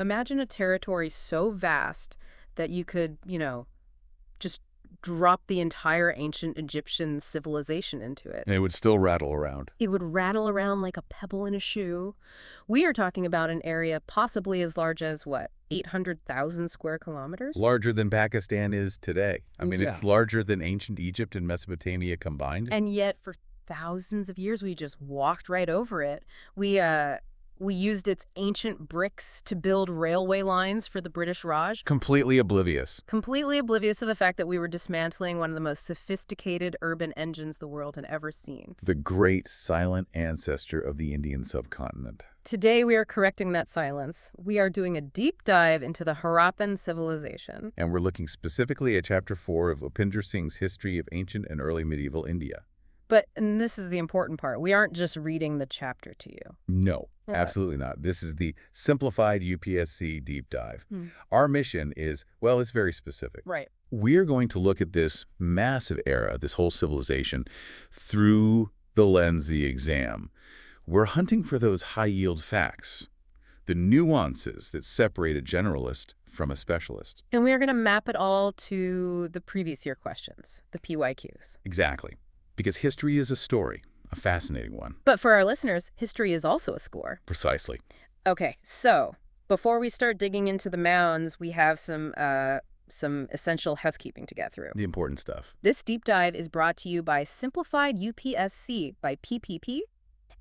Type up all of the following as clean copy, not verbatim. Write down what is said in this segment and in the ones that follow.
Imagine a territory so vast that you could, just drop the entire ancient Egyptian civilization into it. And it would still rattle around. It would rattle around like a pebble in a shoe. We are talking about an area possibly as large as, what, 800,000 square kilometers? Larger than Pakistan is today. I mean, Yeah. it's larger than ancient Egypt and Mesopotamia combined. And yet, for thousands of years, we just walked right over it. We used its ancient bricks to build railway lines for the British Raj. Completely oblivious. Completely oblivious to the fact that we were dismantling one of the most sophisticated urban engines the world had ever seen. The great silent ancestor of the Indian subcontinent. Today, we are correcting that silence. We are doing a deep dive into the Harappan Civilization. And we're looking specifically at Chapter 4 of Upinder Singh's History of Ancient and Early Medieval India. And this is the important part, we aren't just reading the chapter to you. No, Yeah. absolutely not. This is the Simplified UPSC deep dive. Our mission is, well, it's very specific. Right. We're going to look at this massive era, this whole civilization, through the lens of the exam. We're hunting for those high-yield facts, the nuances that separate a generalist from a specialist. And we are going to map it all to the previous year questions, the PYQs. Exactly. Because history is a story, a fascinating one. But for our listeners, history is also a score. Precisely. Okay, so before we start digging into the mounds, we have some essential housekeeping to get through. The important stuff. This deep dive is brought to you by Simplified UPSC by PPP.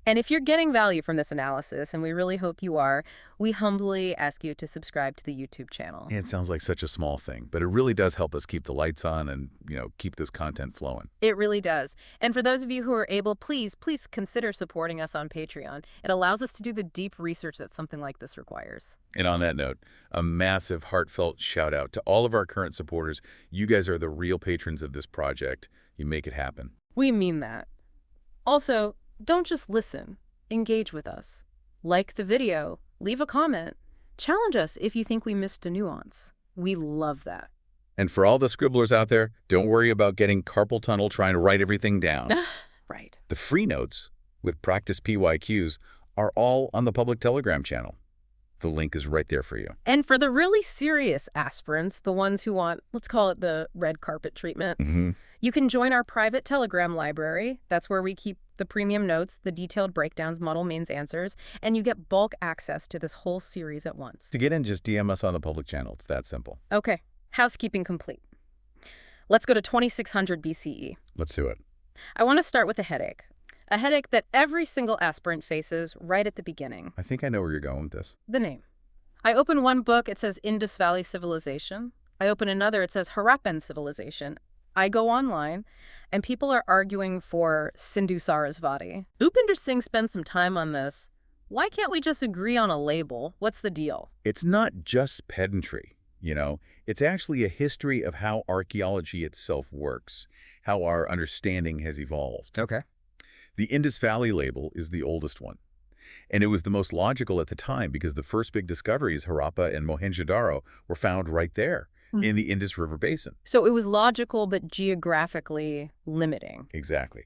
And if you're getting value from this analysis, and we really hope you are, we humbly ask you to subscribe to the YouTube channel. It sounds like such a small thing, but it really does help us keep the lights on and, keep this content flowing. It really does. And for those of you who are able, please consider supporting us on Patreon. It allows us to do the deep research that something like this requires. And on that note, a massive heartfelt shout out to all of our current supporters. You guys are the real patrons of this project. You make it happen. We mean that. Also, don't just listen. Engage with us. Like the video, leave a comment, challenge us if you think we missed a nuance. We love that. And for all the scribblers out there, don't worry about getting carpal tunnel trying to write everything down. Right. The free notes with practice PYQs are all on the public Telegram channel. The link is right there for you. And for the really serious aspirants, the ones who want, let's call it the red carpet treatment, you can join our private Telegram library. That's where we keep the premium notes, the detailed breakdowns, model means answers, and you get bulk access to this whole series at once. To get in, just DM us on the public channel. It's that simple. Okay, housekeeping complete. Let's go to 2600 BCE. Let's do it. I want to start with a headache that every single aspirant faces right at the beginning. I think I know where you're going with this. The name. I open one book, it says Indus Valley Civilization. I open another, it says Harappan Civilization. I go online, and people are arguing for Sindhu-Saraswati. Upinder Singh spends some time on this. Why can't we just agree on a label? What's the deal? It's not just pedantry, It's actually a history of how archaeology itself works, how our understanding has evolved. Okay. The Indus Valley label is the oldest one. And it was the most logical at the time because the first big discoveries, Harappa and Mohenjo-daro, were found right there in the Indus River Basin. So it was logical but geographically limiting. Exactly.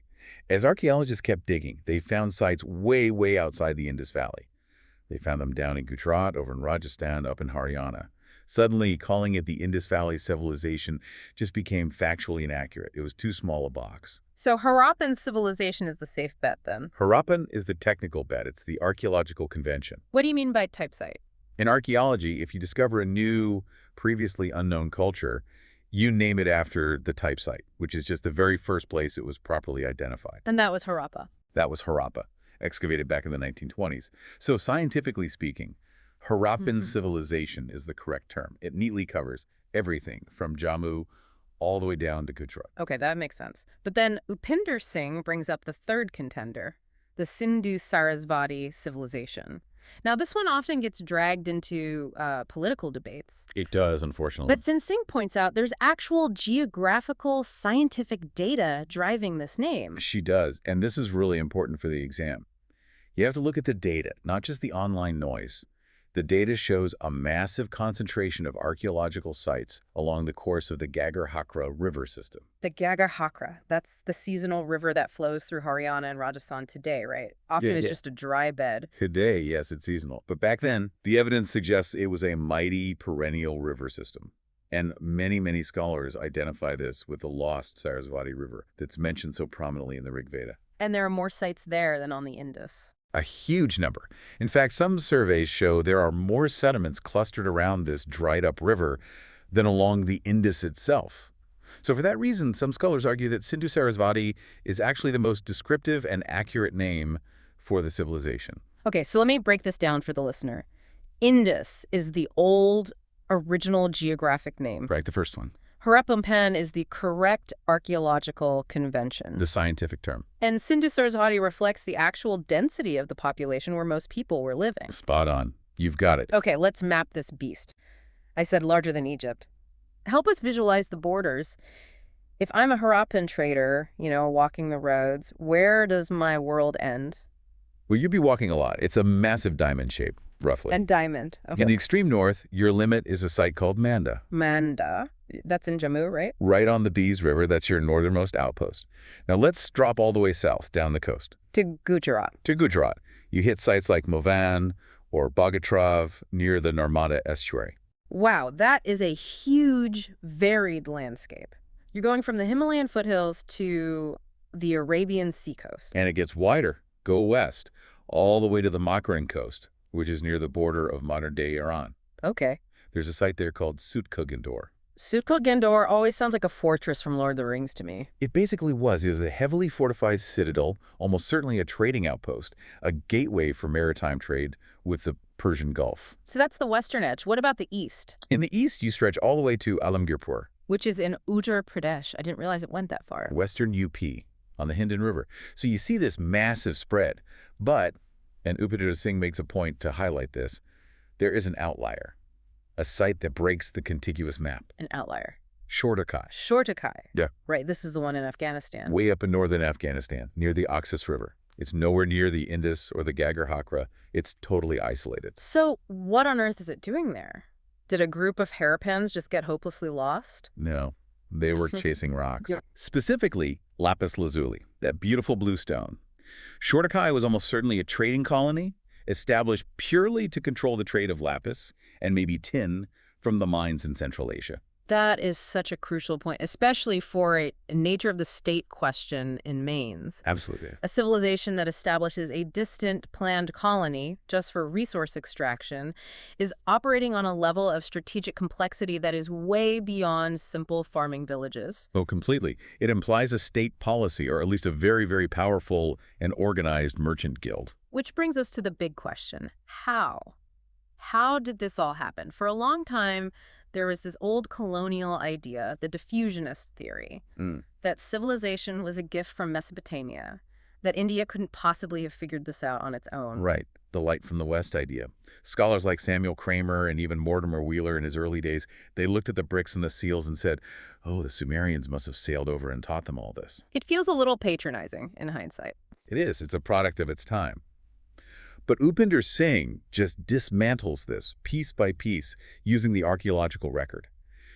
As archaeologists kept digging, they found sites way, way outside the Indus Valley. They found them down in Gujarat, over in Rajasthan, up in Haryana. Suddenly, calling it the Indus Valley Civilization just became factually inaccurate. It was too small a box. So Harappan civilization is the safe bet, then? Harappan is the technical bet. It's the archaeological convention. What do you mean by type site? In archaeology, if you discover a new, previously unknown culture, you name it after the type site, which is just the very first place it was properly identified. And that was Harappa. That was Harappa, excavated back in the 1920s. So scientifically speaking, Harappan civilization is the correct term. It neatly covers everything from Jammu all the way down to Gujarat. Okay, that makes sense. But then Upinder Singh brings up the third contender, the Sindhu-Saraswati civilization. Now, this one often gets dragged into political debates. It does, unfortunately. But since Singh points out, there's actual geographical, scientific data driving this name. She does, and this is really important for the exam. You have to look at the data, not just the online noise. The data shows a massive concentration of archaeological sites along the course of the Ghaggar-Hakra river system. The Ghaggar-Hakra, that's the seasonal river that flows through Haryana and Rajasthan today, right? Often it's just a dry bed. Today, yes, it's seasonal. But back then, the evidence suggests it was a mighty perennial river system. And many, many scholars identify this with the lost Saraswati River that's mentioned so prominently in the Rig Veda. And there are more sites there than on the Indus. A huge number. In fact, some surveys show there are more sediments clustered around this dried-up river than along the Indus itself. So for that reason, some scholars argue that Sindhu-Saraswati is actually the most descriptive and accurate name for the civilization. Okay, so let me break this down for the listener. Indus is the old, original geographic name. Right, the first one. Harappan is the correct archaeological convention. The scientific term. And Sindhu-Saraswati reflects the actual density of the population where most people were living. Spot on. You've got it. Okay, let's map this beast. I said larger than Egypt. Help us visualize the borders. If I'm a Harappan trader, walking the roads, where does my world end? Well, you'd be walking a lot. It's a massive diamond shape, roughly. And diamond. Okay. In the extreme north, your limit is a site called Manda. Manda. That's in Jammu, right? Right on the Beas River. That's your northernmost outpost. Now let's drop all the way south, down the coast. To Gujarat. To Gujarat. You hit sites like Movan or Bogatrav near the Narmada estuary. Wow, that is a huge, varied landscape. You're going from the Himalayan foothills to the Arabian seacoast. And it gets wider. Go west, all the way to the Makran coast, which is near the border of modern-day Iran. Okay. There's a site there called Sutkot-Gendor. Sutkot-Gendor always sounds like a fortress from Lord of the Rings to me. It basically was. It was a heavily fortified citadel, almost certainly a trading outpost, a gateway for maritime trade with the Persian Gulf. So that's the western edge. What about the east? In the east, you stretch all the way to Alamgirpur. Which is in Uttar Pradesh. I didn't realize it went that far. Western UP, on the Hindon River. So you see this massive spread. But, and Upinder Singh makes a point to highlight this, there is an outlier. A site that breaks the contiguous map. An outlier. Shortakai. Shortakai. Yeah. Right, this is the one in Afghanistan. Way up in northern Afghanistan, near the Oxus River. It's nowhere near the Indus or the Ghaggar-Hakra. It's totally isolated. So what on earth is it doing there? Did a group of Harappans just get hopelessly lost? No, they were chasing rocks. Yeah. Specifically, lapis lazuli, that beautiful blue stone. Shortakai was almost certainly a trading colony, established purely to control the trade of lapis and maybe tin from the mines in Central Asia. That is such a crucial point, especially for a nature of the state question in Mainz. Absolutely. A civilization that establishes a distant planned colony just for resource extraction is operating on a level of strategic complexity that is way beyond simple farming villages. Oh, completely. It implies a state policy, or at least a very, very powerful and organized merchant guild. Which brings us to the big question. How? How did this all happen? For a long time, there was this old colonial idea, the diffusionist theory, that civilization was a gift from Mesopotamia, that India couldn't possibly have figured this out on its own. Right, the light from the west idea. Scholars like Samuel Kramer and even Mortimer Wheeler in his early days, they looked at the bricks and the seals and said, oh, the Sumerians must have sailed over and taught them all this. It feels a little patronizing in hindsight. It is. It's a product of its time. But Upinder Singh just dismantles this piece by piece using the archaeological record.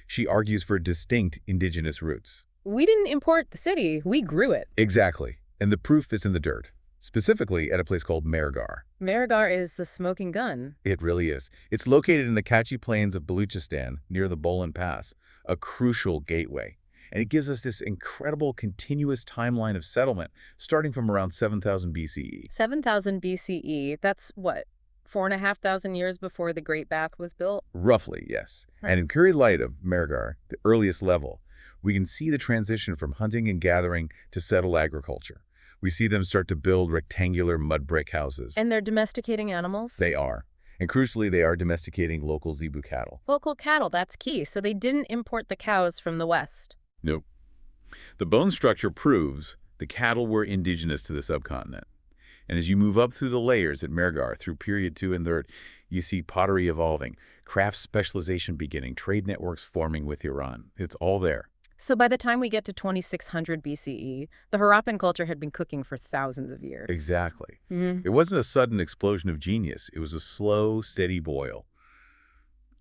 She argues for distinct indigenous roots. We didn't import the city, we grew it. Exactly. And the proof is in the dirt, specifically at a place called Mehrgarh. Mehrgarh is the smoking gun. It really is. It's located in the Kachi Plains of Baluchistan near the Bolan Pass, a crucial gateway. And it gives us this incredible continuous timeline of settlement starting from around 7,000 BCE. 7,000 BCE, that's what, 4,500 years before the Great Bath was built? Roughly, yes. And in Curry Light of Mehrgarh, the earliest level, we can see the transition from hunting and gathering to settled agriculture. We see them start to build rectangular mud brick houses. And they're domesticating animals? They are. And crucially, they are domesticating local zebu cattle. Local cattle, that's key. So they didn't import the cows from the West. Nope. The bone structure proves the cattle were indigenous to the subcontinent. And as you move up through the layers at Mehrgarh, through period 2 and 3, you see pottery evolving, craft specialization beginning, trade networks forming with Iran. It's all there. So by the time we get to 2600 BCE, the Harappan culture had been cooking for thousands of years. Exactly. Mhm. It wasn't a sudden explosion of genius. It was a slow, steady boil.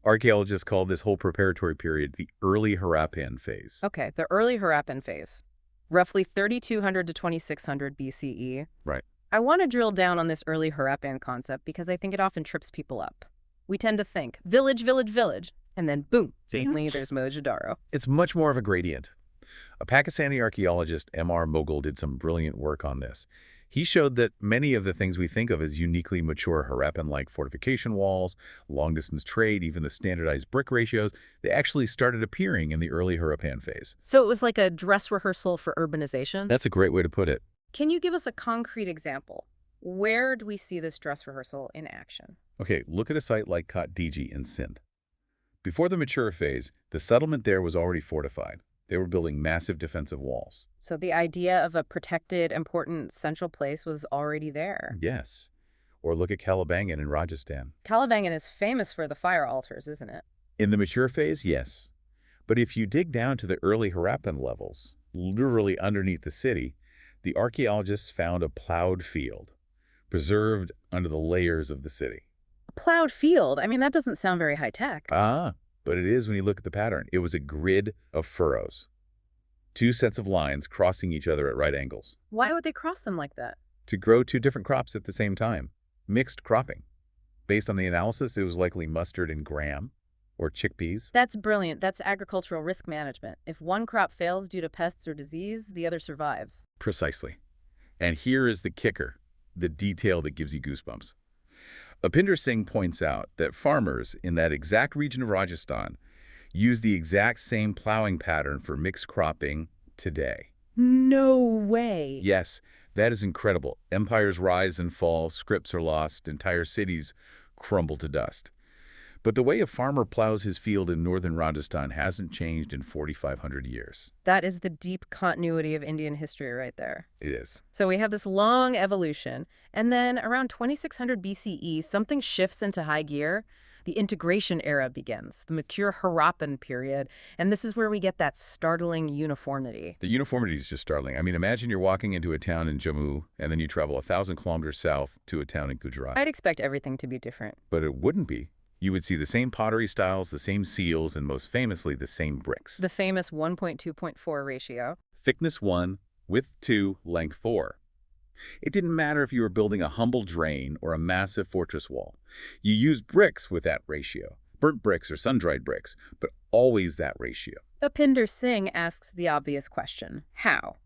Archaeologists call this whole preparatory period the early Harappan phase. Okay, the early Harappan phase, roughly 3200 to 2600 BCE. Right. I want to drill down on this early Harappan concept because I think it often trips people up. We tend to think, village, village, village, and then boom, suddenly there's Mohenjo-daro. It's much more of a gradient. A Pakistani archaeologist, M.R. Mughal, did some brilliant work on this. He showed that many of the things we think of as uniquely mature Harappan-like fortification walls, long-distance trade, even the standardized brick ratios, they actually started appearing in the early Harappan phase. So it was like a dress rehearsal for urbanization? That's a great way to put it. Can you give us a concrete example? Where do we see this dress rehearsal in action? Okay, look at a site like Kot Diji in Sindh. Before the mature phase, the settlement there was already fortified. They were building massive defensive walls. So the idea of a protected, important central place was already there. Yes. Or look at Kalibangan in Rajasthan. Kalibangan is famous for the fire altars, isn't it? In the mature phase, yes. But if you dig down to the early Harappan levels, literally underneath the city, the archaeologists found a plowed field, preserved under the layers of the city. A plowed field. I mean, that doesn't sound very high-tech. But it is when you look at the pattern. It was a grid of furrows. Two sets of lines crossing each other at right angles. Why would they cross them like that? To grow two different crops at the same time. Mixed cropping. Based on the analysis, it was likely mustard and gram, or chickpeas. That's brilliant. That's agricultural risk management. If one crop fails due to pests or disease, the other survives. Precisely. And here is the kicker, the detail that gives you goosebumps. Upinder Singh points out that farmers in that exact region of Rajasthan use the exact same plowing pattern for mixed cropping today. No way. Yes, that is incredible. Empires rise and fall, scripts are lost, entire cities crumble to dust. But the way a farmer plows his field in northern Rajasthan hasn't changed in 4,500 years. That is the deep continuity of Indian history right there. It is. So we have this long evolution, and then around 2600 BCE, something shifts into high gear. The integration era begins, the mature Harappan period, and this is where we get that startling uniformity. The uniformity is just startling. I mean, imagine you're walking into a town in Jammu, and then you travel 1,000 kilometers south to a town in Gujarat. I'd expect everything to be different. But it wouldn't be. You would see the same pottery styles, the same seals, and most famously, the same bricks. The famous 1.2.4 ratio. Thickness 1, width 2, length 4. It didn't matter if you were building a humble drain or a massive fortress wall. You used bricks with that ratio, burnt bricks or sun-dried bricks, but always that ratio. Upinder Singh asks the obvious question, how?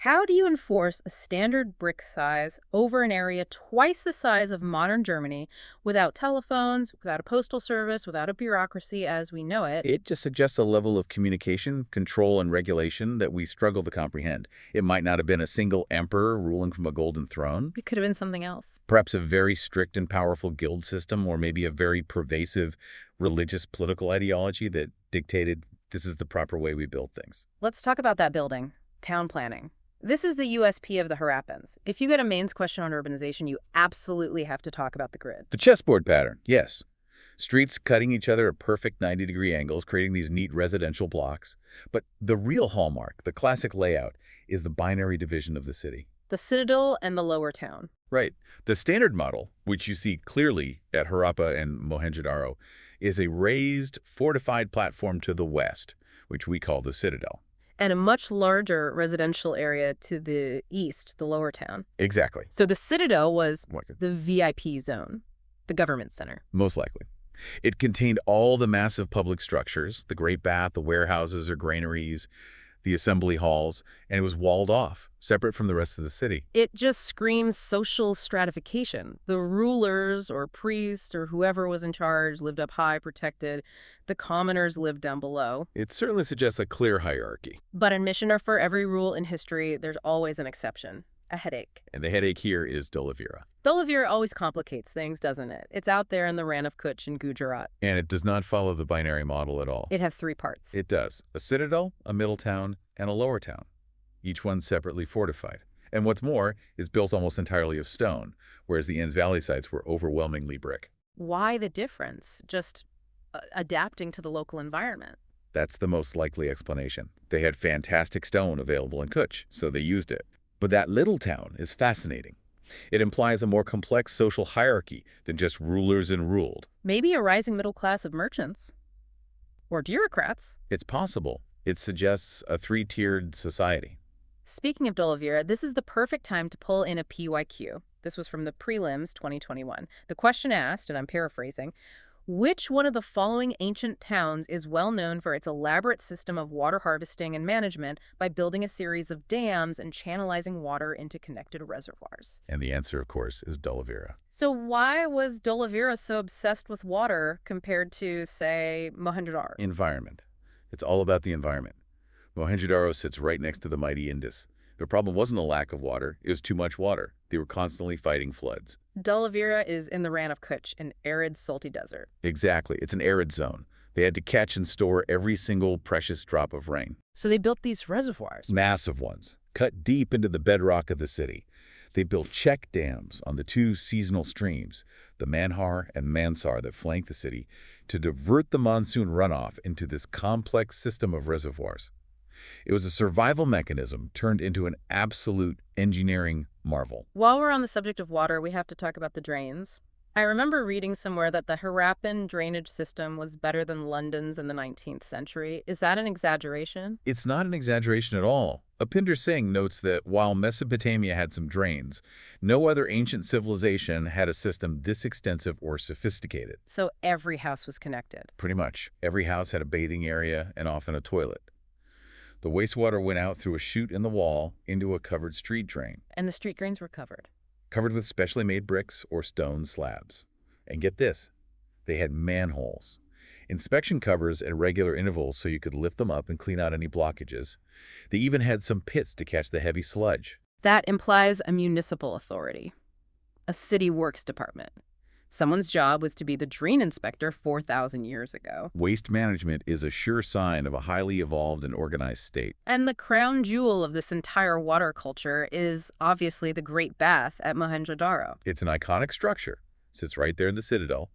How do you enforce a standard brick size over an area twice the size of modern Germany without telephones, without a postal service, without a bureaucracy as we know it? It just suggests a level of communication, control, and regulation that we struggle to comprehend. It might not have been a single emperor ruling from a golden throne. It could have been something else. Perhaps a very strict and powerful guild system, or maybe a very pervasive religious political ideology that dictated this is the proper way we build things. Let's talk about that building, town planning. This is the USP of the Harappans. If you get a mains question on urbanization, you absolutely have to talk about the grid. The chessboard pattern, yes. Streets cutting each other at perfect 90-degree angles, creating these neat residential blocks. But the real hallmark, the classic layout, is the binary division of the city. The citadel and the lower town. Right. The standard model, which you see clearly at Harappa and Mohenjo-daro, is a raised, fortified platform to the west, which we call the citadel. And a much larger residential area to the east, the lower town. Exactly. So the citadel was the VIP zone, the government center. Most likely. It contained all the massive public structures, the Great Bath, the warehouses or granaries, the assembly halls, and it was walled off, separate from the rest of the city. It just screams social stratification. The rulers or priests or whoever was in charge lived up high, protected. The commoners lived down below. It certainly suggests a clear hierarchy. But in mission or for every rule in history, there's always an exception. A headache. And the headache here is Dholavira. Dholavira always complicates things, doesn't it? It's out there in the Rann of Kutch in Gujarat. And it does not follow the binary model at all. It has three parts. It does. A citadel, a middle town, and a lower town. Each one separately fortified. And what's more, is built almost entirely of stone, whereas the Indus Valley sites were overwhelmingly brick. Why the difference? Just adapting to the local environment. That's the most likely explanation. They had fantastic stone available in Kutch, so they used it. But that little town is fascinating. It implies a more complex social hierarchy than just rulers and ruled. Maybe a rising middle class of merchants. Or bureaucrats. It's possible. It suggests a three-tiered society. Speaking of Dholavira, this is the perfect time to pull in a PYQ. This was from the prelims 2021. The question asked, and I'm paraphrasing, which one of the following ancient towns is well known for its elaborate system of water harvesting and management by building a series of dams and channelizing water into connected reservoirs? And the answer, of course, is Dholavira. So why was Dholavira so obsessed with water compared to, say, Mohenjo-daro? Environment. It's all about the environment. Mohenjo-daro sits right next to the mighty Indus. The problem wasn't the lack of water, it was too much water. They were constantly fighting floods. Dholavira is in the Rann of Kutch, an arid, salty desert. Exactly. It's an arid zone. They had to catch and store every single precious drop of rain. So they built these reservoirs. Massive ones, cut deep into the bedrock of the city. They built check dams on the two seasonal streams, the Manhar and Mansar that flank the city, to divert the monsoon runoff into this complex system of reservoirs. It was a survival mechanism turned into an absolute engineering marvel. While we're on the subject of water, we have to talk about the drains. I remember reading somewhere that the Harappan drainage system was better than London's in the 19th century. Is that an exaggeration? It's not an exaggeration at all. Upinder Singh notes that while Mesopotamia had some drains, no other ancient civilization had a system this extensive or sophisticated. So every house was connected. Pretty much. Every house had a bathing area and often a toilet. The wastewater went out through a chute in the wall into a covered street drain. And the street drains were covered. Covered with specially made bricks or stone slabs. And get this, they had manholes. Inspection covers at regular intervals so you could lift them up and clean out any blockages. They even had some pits to catch the heavy sludge. That implies a municipal authority, a city works department. Someone's job was to be the drain inspector 4,000 years ago. Waste management is a sure sign of a highly evolved and organized state. And the crown jewel of this entire water culture is obviously the Great Bath at Mohenjo-daro. It's an iconic structure. Sits right there in the citadel.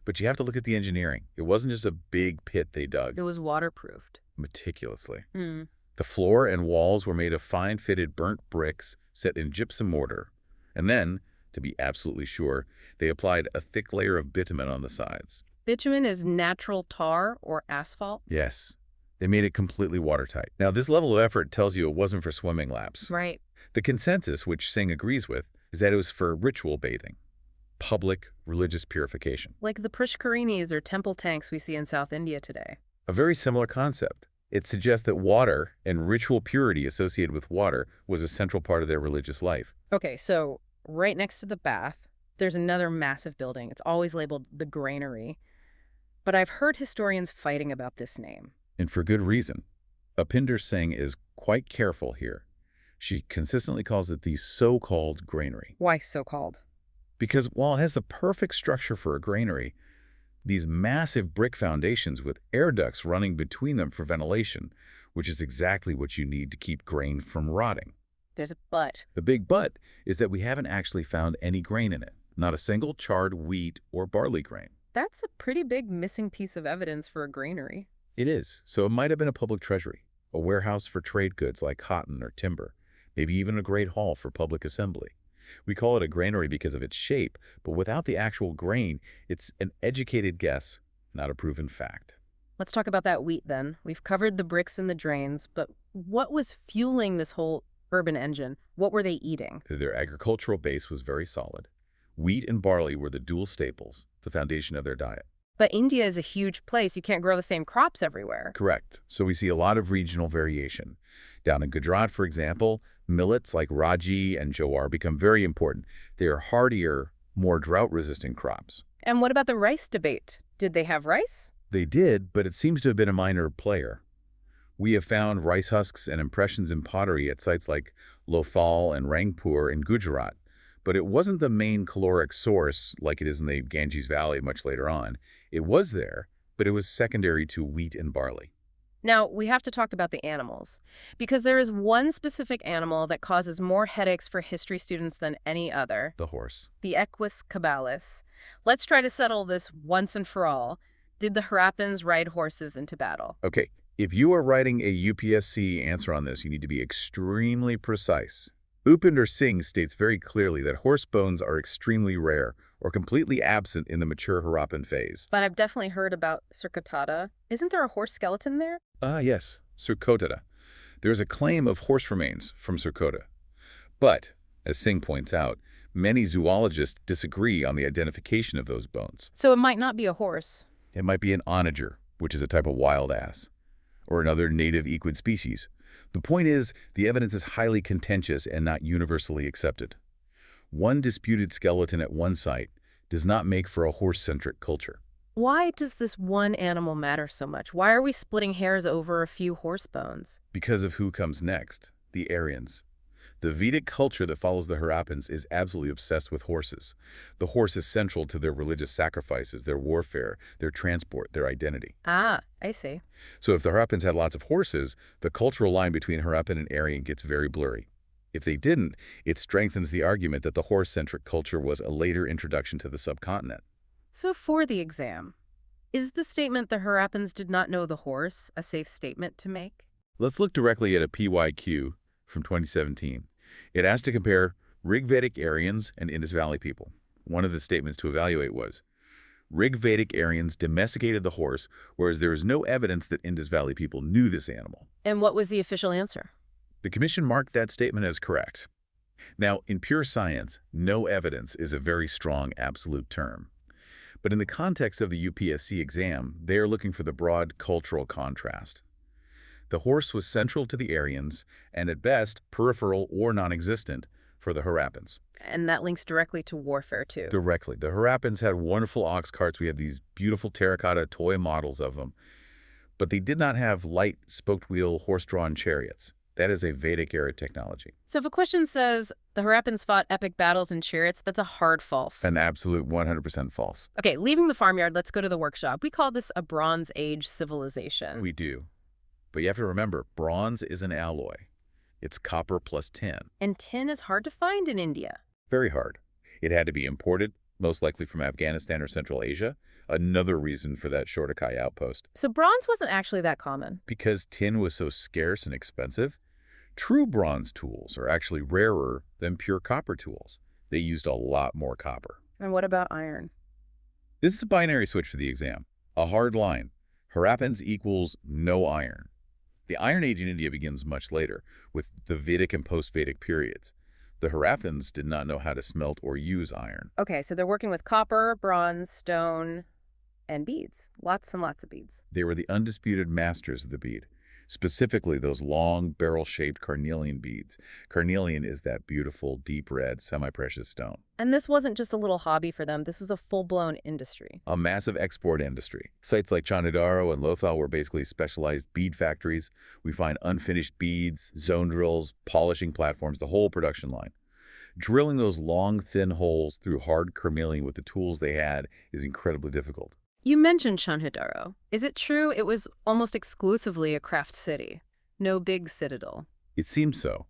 But you have to look at the engineering. It wasn't just a big pit they dug. It was waterproofed. Meticulously. Mm. The floor and walls were made of fine-fitted burnt bricks set in gypsum mortar. And then, to be absolutely sure, they applied a thick layer of bitumen on the sides. Bitumen is natural tar or asphalt? Yes. They made it completely watertight. Now, this level of effort tells you it wasn't for swimming laps. Right. The consensus, which Singh agrees with, is that it was for ritual bathing. Public religious purification. Like the pushkarinis or temple tanks we see in South India today. A very similar concept. It suggests that water and ritual purity associated with water was a central part of their religious life. Okay, so right next to the bath, there's another massive building. It's always labeled the granary. But I've heard historians fighting about this name. And for good reason. Upinder Singh is quite careful here. She consistently calls it the so-called granary. Why so-called? Because while it has the perfect structure for a granary, these massive brick foundations with air ducts running between them for ventilation, which is exactly what you need to keep grain from rotting. There's a but. The big but is that we haven't actually found any grain in it. Not a single charred wheat or barley grain. That's a pretty big missing piece of evidence for a granary. It is. So it might have been a public treasury, a warehouse for trade goods like cotton or timber, maybe even a great hall for public assembly. We call it a granary because of its shape, but without the actual grain, it's an educated guess, not a proven fact. Let's talk about that wheat then. We've covered the bricks and the drains, but what was fueling this whole urban engine? What were they eating? Their agricultural base was very solid. Wheat and barley were the dual staples, the foundation of their diet. But India is a huge place. You can't grow the same crops everywhere. Correct. So we see a lot of regional variation. Down in Gujarat, for example, millets like Raji and Jowar become very important. They are hardier, more drought-resistant crops. And what about the rice debate? Did they have rice? They did, but it seems to have been a minor player. We have found rice husks and impressions in pottery at sites like Lothal and Rangpur in Gujarat, but it wasn't the main caloric source like it is in the Ganges Valley much later on. It was there, but it was secondary to wheat and barley. Now, we have to talk about the animals, because there is one specific animal that causes more headaches for history students than any other. The horse. The Equus caballus. Let's try to settle this once and for all. Did the Harappans ride horses into battle? Okay, If you are writing a UPSC answer on this, you need to be extremely precise. Upinder Singh states very clearly that horse bones are extremely rare or completely absent in the mature Harappan phase. But I've definitely heard about Surcotada. Isn't there a horse skeleton there? Ah, yes, Surcotada. There is a claim of horse remains from Surcotada. But, as Singh points out, many zoologists disagree on the identification of those bones. So it might not be a horse. It might be an onager, which is a type of wild ass, or another native equid species. The point is, the evidence is highly contentious and not universally accepted. One disputed skeleton at one site does not make for a horse-centric culture. Why does this one animal matter so much? Why are we splitting hairs over a few horse bones? Because of who comes next, the Aryans. The Vedic culture that follows the Harappans is absolutely obsessed with horses. The horse is central to their religious sacrifices, their warfare, their transport, their identity. Ah, I see. So if the Harappans had lots of horses, the cultural line between Harappan and Aryan gets very blurry. If they didn't, it strengthens the argument that the horse-centric culture was a later introduction to the subcontinent. So for the exam, is the statement the Harappans did not know the horse a safe statement to make? Let's look directly at a PYQ from 2017. It asked to compare Rig-Vedic Aryans and Indus Valley people. One of the statements to evaluate was, Rig-Vedic Aryans domesticated the horse, whereas there is no evidence that Indus Valley people knew this animal. And what was the official answer? The commission marked that statement as correct. Now, in pure science, no evidence is a very strong absolute term. But in the context of the UPSC exam, they are looking for the broad cultural contrast. The horse was central to the Aryans, and at best, peripheral or non-existent for the Harappans. And that links directly to warfare, too. Directly. The Harappans had wonderful ox carts. We have these beautiful terracotta toy models of them. But they did not have light, spoked-wheel, horse-drawn chariots. That is a Vedic-era technology. So if a question says, the Harappans fought epic battles in chariots, that's a hard false. An absolute 100% false. Okay, leaving the farmyard, let's go to the workshop. We call this a Bronze Age civilization. We do. But you have to remember, bronze is an alloy. It's copper plus tin. And tin is hard to find in India. Very hard. It had to be imported, most likely from Afghanistan or Central Asia. Another reason for that Shortakai outpost. So bronze wasn't actually that common. Because tin was so scarce and expensive, true bronze tools are actually rarer than pure copper tools. They used a lot more copper. And what about iron? This is a binary switch for the exam. A hard line. Harappans equals no iron. The Iron Age in India begins much later, with the Vedic and post-Vedic periods. The Harappans did not know how to smelt or use iron. Okay, so they're working with copper, bronze, stone, and beads. Lots and lots of beads. They were the undisputed masters of the bead, specifically those long, barrel-shaped carnelian beads. Carnelian is that beautiful, deep red, semi-precious stone. And this wasn't just a little hobby for them. This was a full-blown industry. A massive export industry. Sites like Chandidaro and Lothal were basically specialized bead factories. We find unfinished beads, zone drills, polishing platforms, the whole production line. Drilling those long, thin holes through hard carnelian with the tools they had is incredibly difficult. You mentioned Chandidaro. Is it true it was almost exclusively a craft city? No big citadel? It seems so.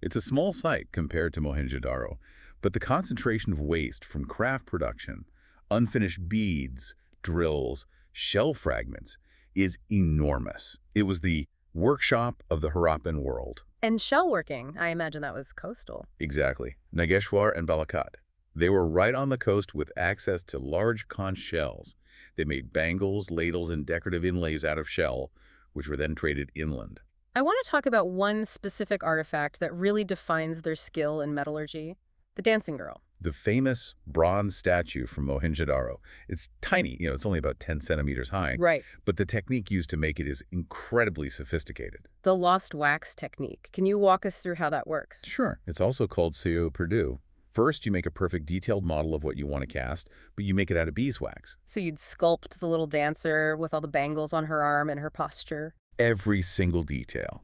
It's a small site compared to Mohenjo-Daro, but the concentration of waste from craft production, unfinished beads, drills, shell fragments is enormous. It was the workshop of the Harappan world. And shell working, I imagine that was coastal. Exactly. Nageshwar and Balakat. They were right on the coast with access to large conch shells. They made bangles, ladles, and decorative inlays out of shell, which were then traded inland. I want to talk about one specific artifact that really defines their skill in metallurgy, the dancing girl. The famous bronze statue from Mohenjo-Daro. It's tiny, it's only about 10 centimeters high. Right. But the technique used to make it is incredibly sophisticated. The lost wax technique. Can you walk us through how that works? Sure. It's also called Seo Purdue. First, you make a perfect detailed model of what you want to cast, but you make it out of beeswax. So you'd sculpt the little dancer with all the bangles on her arm and her posture? Every single detail.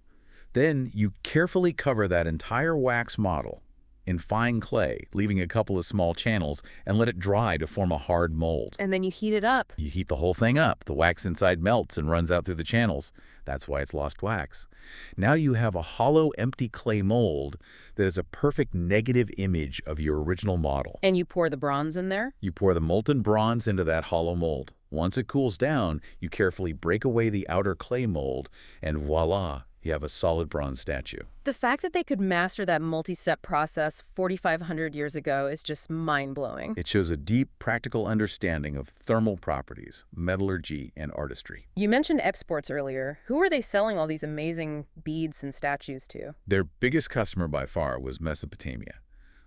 Then you carefully cover that entire wax model in fine clay, leaving a couple of small channels, and let it dry to form a hard mold. And then you heat it up. You heat the whole thing up. The wax inside melts and runs out through the channels. That's why it's lost wax. Now you have a hollow, empty clay mold that is a perfect negative image of your original model. And you pour the bronze in there? You pour the molten bronze into that hollow mold. Once it cools down, you carefully break away the outer clay mold, and voila, you have a solid bronze statue. The fact that they could master that multi-step process 4,500 years ago is just mind-blowing. It shows a deep, practical understanding of thermal properties, metallurgy, and artistry. You mentioned exports earlier. Who are they selling all these amazing beads and statues to? Their biggest customer by far was Mesopotamia,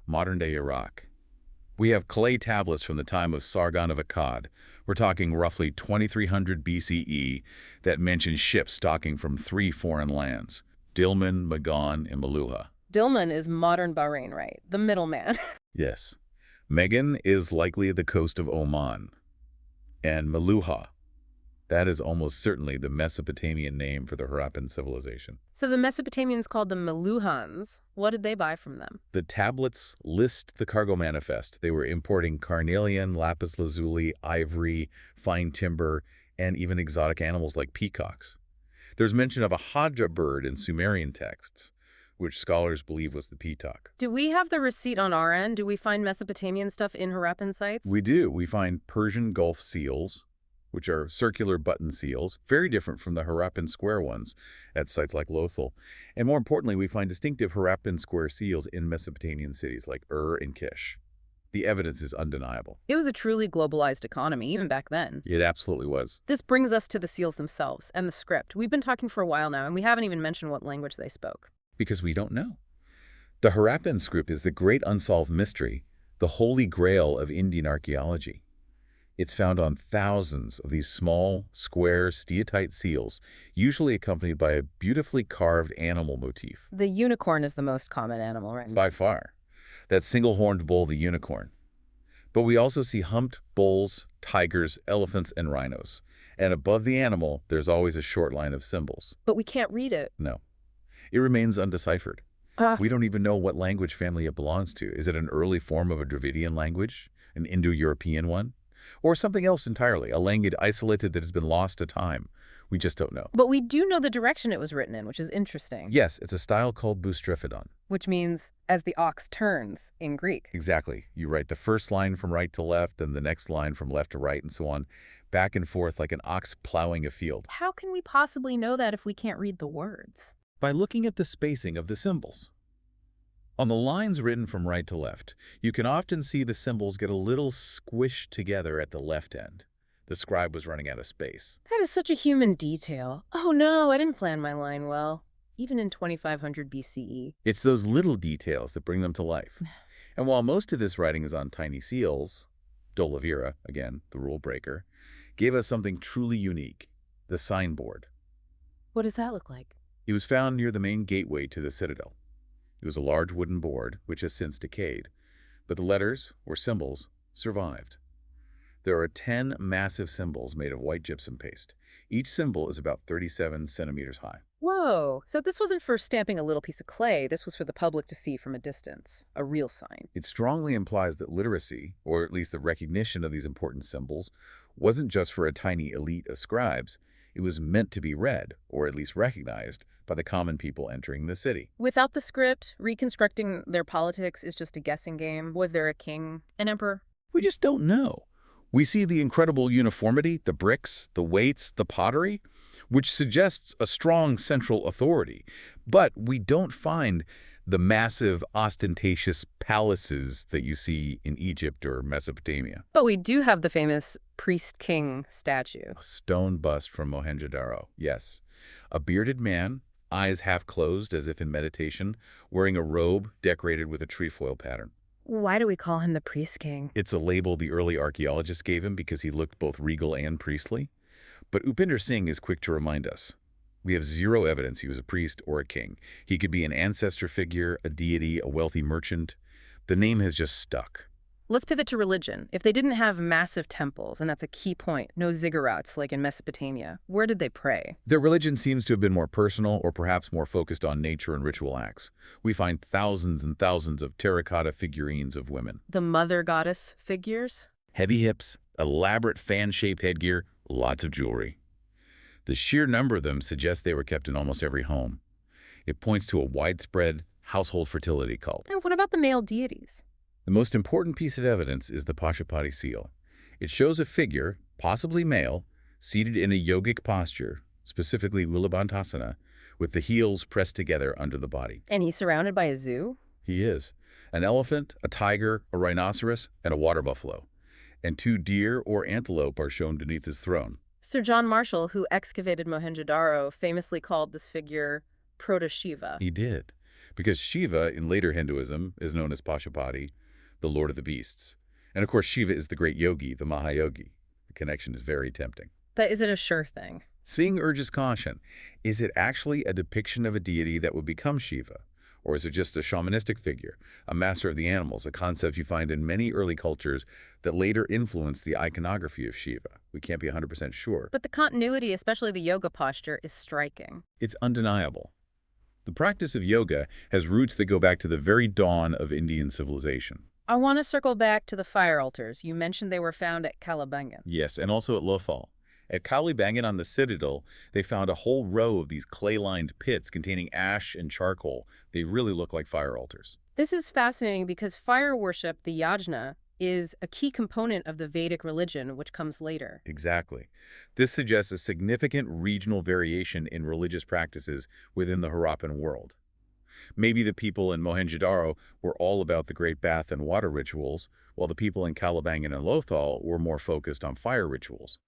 modern-day Iraq. We have clay tablets from the time of Sargon of Akkad. We're talking roughly 2300 BCE that mention ships docking from 3 foreign lands, Dilmun, Magan, and Meluha. Dilmun is modern Bahrain, right? The middleman. Yes. Magan is likely the coast of Oman. And Meluha, that is almost certainly the Mesopotamian name for the Harappan civilization. So the Mesopotamians called them Meluhans. What did they buy from them? The tablets list the cargo manifest. They were importing carnelian, lapis lazuli, ivory, fine timber, and even exotic animals like peacocks. There's mention of a Hadja bird in Sumerian texts, which scholars believe was the peacock. Do we have the receipt on our end? Do we find Mesopotamian stuff in Harappan sites? We do. We find Persian Gulf seals, which are circular button seals, very different from the Harappan square ones at sites like Lothal. And more importantly, we find distinctive Harappan square seals in Mesopotamian cities like and Kish. The evidence is undeniable. It was a truly globalized economy, even back then. It absolutely was. This brings us to the seals themselves and the script. We've been talking for a while now, and we haven't even mentioned what language they spoke. Because we don't know. The Harappan script is the great unsolved mystery, the holy grail of Indian archaeology. It's found on thousands of these small, square, steatite seals, usually accompanied by a beautifully carved animal motif. The unicorn is the most common animal, right? By far. That single-horned bull, the unicorn. But we also see humped bulls, tigers, elephants, and rhinos. And above the animal, there's always a short line of symbols. But we can't read it. No. It remains undeciphered. We don't even know what language family it belongs to. Is it an early form of a Dravidian language? An Indo-European one? Or something else entirely, a language isolated that has been lost to time? We just don't know. But we do know the direction it was written in, which is interesting. Yes, it's a style called Boustrophedon. Which means, as the ox turns in Greek. Exactly. You write the first line from right to left, and the next line from left to right, and so on, back and forth like an ox plowing a field. How can we possibly know that if we can't read the words? By looking at the spacing of the symbols. On the lines written from right to left, you can often see the symbols get a little squished together at the left end. The scribe was running out of space. That is such a human detail. Oh no, I didn't plan my line well. Even in 2500 BCE. It's those little details that bring them to life. And while most of this writing is on tiny seals, Dholavira, again, the rule breaker, gave us something truly unique, the signboard. What does that look like? It was found near the main gateway to the citadel. It was a large wooden board, which has since decayed, but the letters, or symbols, survived. There are 10 massive symbols made of white gypsum paste. Each symbol is about 37 centimeters high. Whoa, so this wasn't for stamping a little piece of clay, this was for the public to see from a distance, a real sign. It strongly implies that literacy, or at least the recognition of these important symbols, wasn't just for a tiny elite of scribes. It was meant to be read, or at least recognized, by the common people entering the city. Without the script, reconstructing their politics is just a guessing game. Was there a king, an emperor? We just don't know. We see the incredible uniformity, the bricks, the weights, the pottery, which suggests a strong central authority. But we don't find the massive, ostentatious palaces that you see in Egypt or Mesopotamia. But we do have the famous priest-king statue. A stone bust from Mohenjo-Daro, yes. A bearded man, eyes half closed as if in meditation, wearing a robe decorated with a trefoil pattern. Why do we call him the priest-king? It's a label the early archaeologists gave him because he looked both regal and priestly. But Upinder Singh is quick to remind us. We have zero evidence he was a priest or a king. He could be an ancestor figure, a deity, a wealthy merchant. The name has just stuck. Let's pivot to religion. If they didn't have massive temples, and that's a key point, no ziggurats like in Mesopotamia, where did they pray? Their religion seems to have been more personal or perhaps more focused on nature and ritual acts. We find thousands and thousands of terracotta figurines of women. The mother goddess figures? Heavy hips, elaborate fan-shaped headgear, lots of jewelry. The sheer number of them suggests they were kept in almost every home. It points to a widespread household fertility cult. And what about the male deities? The most important piece of evidence is the Pashupati seal. It shows a figure, possibly male, seated in a yogic posture, specifically Ullabantasana, with the heels pressed together under the body. And he's surrounded by a zoo? He is. An elephant, a tiger, a rhinoceros, and a water buffalo. And 2 deer or antelope are shown beneath his throne. Sir John Marshall, who excavated Mohenjo-Daro, famously called this figure Proto-Shiva. He did, because Shiva in later Hinduism is known as Pashupati, the lord of the beasts. And of course Shiva is the great yogi, the Mahayogi. The connection is very tempting. But is it a sure thing? Singh urges caution. Is it actually a depiction of a deity that would become Shiva? Or is it just a shamanistic figure, a master of the animals, a concept you find in many early cultures that later influenced the iconography of Shiva? We can't be 100% sure. But the continuity, especially the yoga posture, is striking. It's undeniable. The practice of yoga has roots that go back to the very dawn of Indian civilization. I want to circle back to the fire altars. You mentioned they were found at Kalibangan. Yes, and also at Lothal. At Kalibangan on the Citadel, they found a whole row of these clay-lined pits containing ash and charcoal. They really look like fire altars. This is fascinating because fire worship, the yajna, is a key component of the Vedic religion, which comes later. Exactly. This suggests a significant regional variation in religious practices within the Harappan world. Maybe the people in Mohenjo-Daro were all about the great bath and water rituals, while the people in Kalibangan and Lothal were more focused on fire rituals.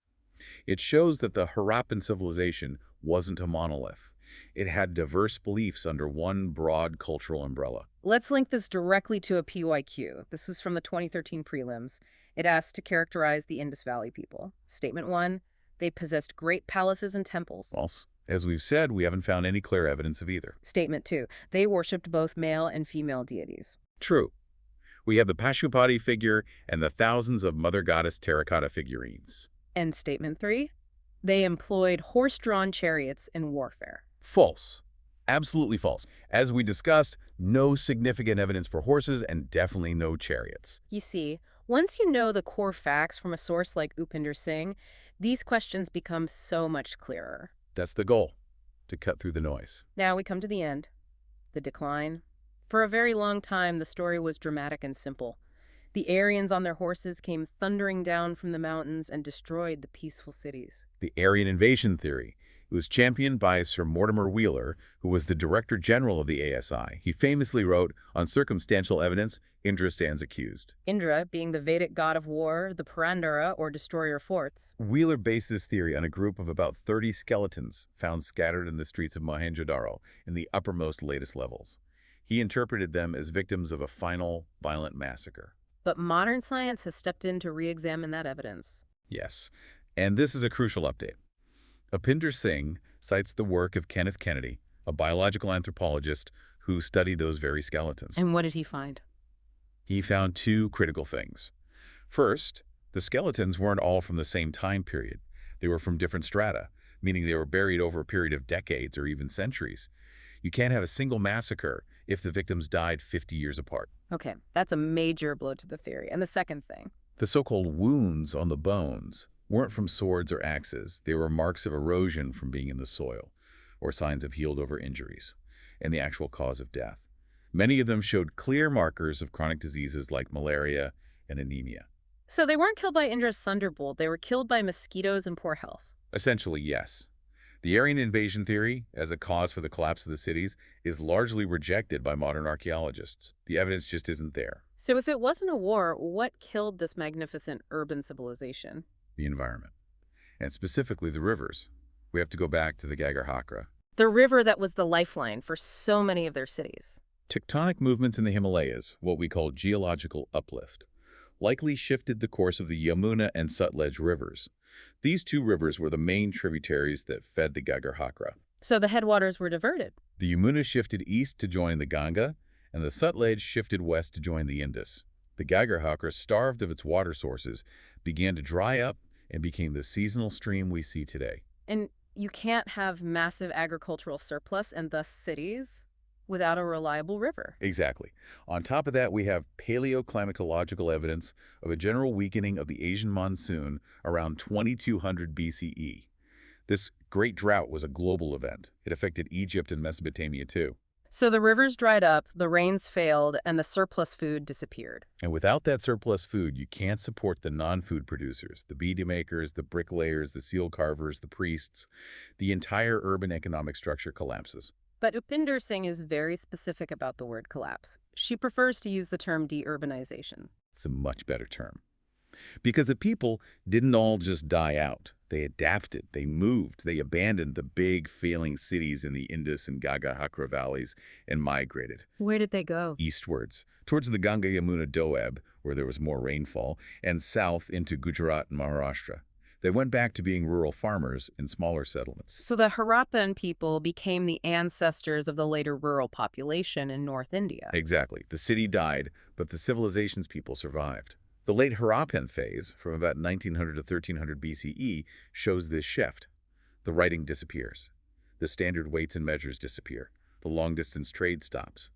It shows that the Harappan civilization wasn't a monolith. It had diverse beliefs under one broad cultural umbrella. Let's link this directly to a PYQ. This was from the 2013 prelims. It asked to characterize the Indus Valley people. Statement 1, they possessed great palaces and temples. False. As we've said, we haven't found any clear evidence of either. Statement 2, they worshipped both male and female deities. True. We have the Pashupati figure and the thousands of Mother Goddess terracotta figurines. And statement 3, they employed horse-drawn chariots in warfare. False. Absolutely false. As we discussed, no significant evidence for horses and definitely no chariots. You see, once you know the core facts from a source like Upinder Singh, these questions become so much clearer. That's the goal, to cut through the noise. Now we come to the end, the decline. For a very long time, the story was dramatic and simple. The Aryans on their horses came thundering down from the mountains and destroyed the peaceful cities. The Aryan invasion theory. It was championed by Sir Mortimer Wheeler, who was the Director General of the ASI. He famously wrote, on circumstantial evidence, Indra stands accused. Indra, being the Vedic god of war, the Purandara, or destroyer forts. Wheeler based this theory on a group of about 30 skeletons found scattered in the streets of Mohenjo-Daro in the uppermost latest levels. He interpreted them as victims of a final, violent massacre. But modern science has stepped in to re-examine that evidence. Yes, and this is a crucial update. Upinder Singh cites the work of Kenneth Kennedy, a biological anthropologist who studied those very skeletons. And what did he find? He found 2 critical things. First, the skeletons weren't all from the same time period. They were from different strata, meaning they were buried over a period of decades or even centuries. You can't have a single massacre if the victims died 50 years apart. Okay, that's a major blow to the theory. And the second thing? The so-called wounds on the bones weren't from swords or axes. They were marks of erosion from being in the soil, or signs of healed-over injuries, and the actual cause of death. Many of them showed clear markers of chronic diseases like malaria and anemia. So they weren't killed by Indra's thunderbolt. They were killed by mosquitoes and poor health. Essentially, yes. The Aryan invasion theory, as a cause for the collapse of the cities, is largely rejected by modern archaeologists. The evidence just isn't there. So if it wasn't a war, what killed this magnificent urban civilization? The environment, and specifically the rivers. We have to go back to the Gagar-Hakra. The river that was the lifeline for so many of their cities. Tectonic movements in the Himalayas, what we call geological uplift, likely shifted the course of the Yamuna and Sutlej rivers. These 2 rivers were the main tributaries that fed the Gagar-Hakra. So the headwaters were diverted. The Yamuna shifted east to join the Ganga, and the Sutlej shifted west to join the Indus. The Gagar-Hakra, starved of its water sources, began to dry up and became the seasonal stream we see today. And you can't have massive agricultural surplus and thus cities without a reliable river. Exactly. On top of that, we have paleoclimatological evidence of a general weakening of the Asian monsoon around 2200 BCE. This great drought was a global event. It affected Egypt and Mesopotamia too. So the rivers dried up, the rains failed, and the surplus food disappeared. And without that surplus food, you can't support the non-food producers, the bead makers, the bricklayers, the seal carvers, the priests. The entire urban economic structure collapses. But Upinder Singh is very specific about the word collapse. She prefers to use the term de-urbanization. It's a much better term. Because the people didn't all just die out. They adapted, they moved, they abandoned the big, failing cities in the Indus and Ganga-Hakra valleys and migrated Where did they go? eastwards, towards the Ganga-Yamuna Doab, where there was more rainfall, and south into Gujarat and Maharashtra. They went back to being rural farmers in smaller settlements. So the Harappan people became the ancestors of the later rural population in North India. Exactly. The city died, but the civilization's people survived. The late Harappan phase, from about 1900 to 1300 BCE, shows this shift. The writing disappears. The standard weights and measures disappear. The long-distance trade stops.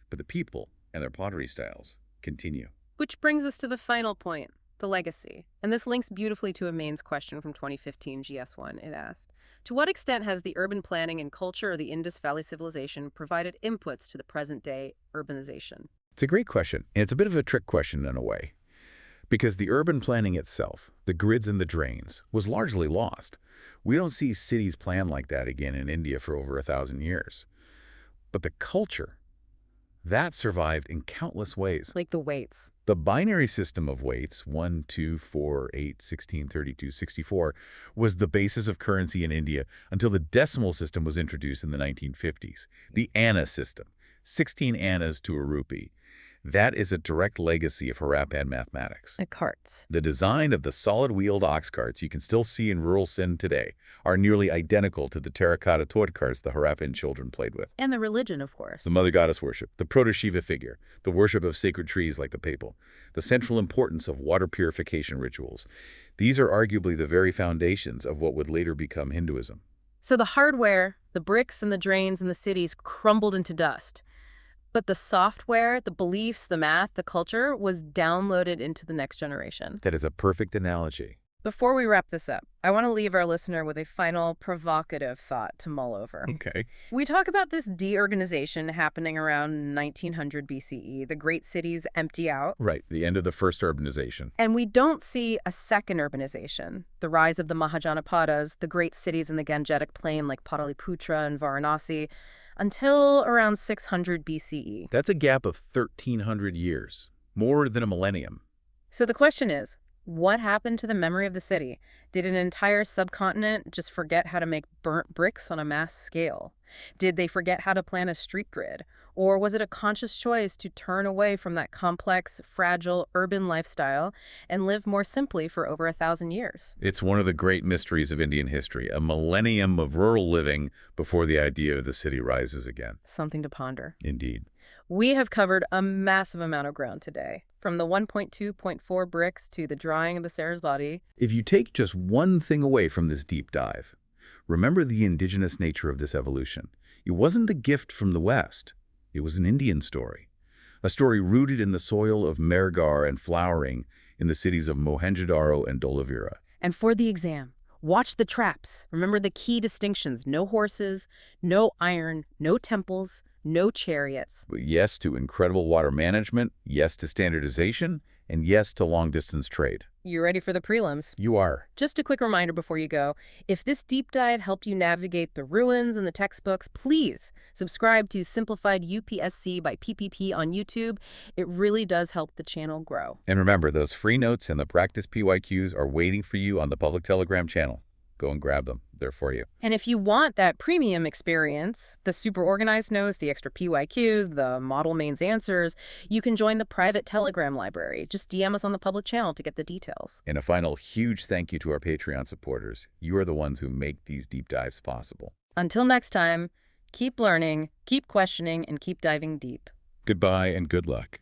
But the people and their pottery styles continue. Which brings us to the final point, the legacy. And this links beautifully to a mains question from 2015 GS1. It asked, to what extent has the urban planning and culture of the Indus Valley Civilization provided inputs to the present-day urbanization? It's a great question, and it's a bit of a trick question in a way. Because the urban planning itself, the grids and the drains, was largely lost. We don't see cities planned like that again in India for over 1,000 years. But the culture, that survived in countless ways. Like the weights. The binary system of weights, 1, 2, 4, 8, 16, 32, 64, was the basis of currency in India until the decimal system was introduced in the 1950s. The anna system, 16 annas to a rupee. That is a direct legacy of Harappan mathematics. The carts. The design of the solid-wheeled ox carts you can still see in rural Sindh today are nearly identical to the terracotta toy carts the Harappan children played with. And the religion, of course. The mother goddess worship, the proto-Shiva figure, the worship of sacred trees like the papal, the central importance of water purification rituals. These are arguably the very foundations of what would later become Hinduism. So the hardware, the bricks and the drains in the cities crumbled into dust. But the software, the beliefs, the math, the culture was downloaded into the next generation. That is a perfect analogy. Before we wrap this up, I want to leave our listener with a final provocative thought to mull over. Okay. We talk about this de-urbanization happening around 1900 BCE. The great cities empty out. Right, the end of the first urbanization. And we don't see a second urbanization. The rise of the Mahajanapadas, the great cities in the Gangetic Plain like Pataliputra and Varanasi, until around 600 BCE. That's a gap of 1,300 years, more than a millennium. So the question is, what happened to the memory of the city? Did an entire subcontinent just forget how to make burnt bricks on a mass scale? Did they forget how to plan a street grid? Or was it a conscious choice to turn away from that complex, fragile, urban lifestyle and live more simply for over 1,000 years? It's one of the great mysteries of Indian history, a millennium of rural living before the idea of the city rises again. Something to ponder. Indeed. We have covered a massive amount of ground today, from the 1.2.4 bricks to the drying of the Sarasvati. If you take just one thing away from this deep dive, remember the indigenous nature of this evolution. It wasn't a gift from the West. It was an Indian story, a story rooted in the soil of Mehrgarh and flowering in the cities of Mohenjo-daro and Dholavira. And for the exam, watch the traps. Remember the key distinctions: no horses, no iron, no temples, no chariots. But yes to incredible water management, yes to standardization, and yes to long-distance trade. You ready for the prelims? You are. Just a quick reminder before you go, if this deep dive helped you navigate the ruins and the textbooks, please subscribe to Simplified UPSC by PPP on YouTube. It really does help the channel grow. And remember, those free notes and the practice PYQs are waiting for you on the public Telegram channel. Go and grab them. They're for you. And if you want that premium experience, the super organized notes, the extra PYQs, the model mains answers, you can join the private Telegram library. Just DM us on the public channel to get the details. And a final huge thank you to our Patreon supporters. You are the ones who make these deep dives possible. Until next time, keep learning, keep questioning, and keep diving deep. Goodbye and good luck.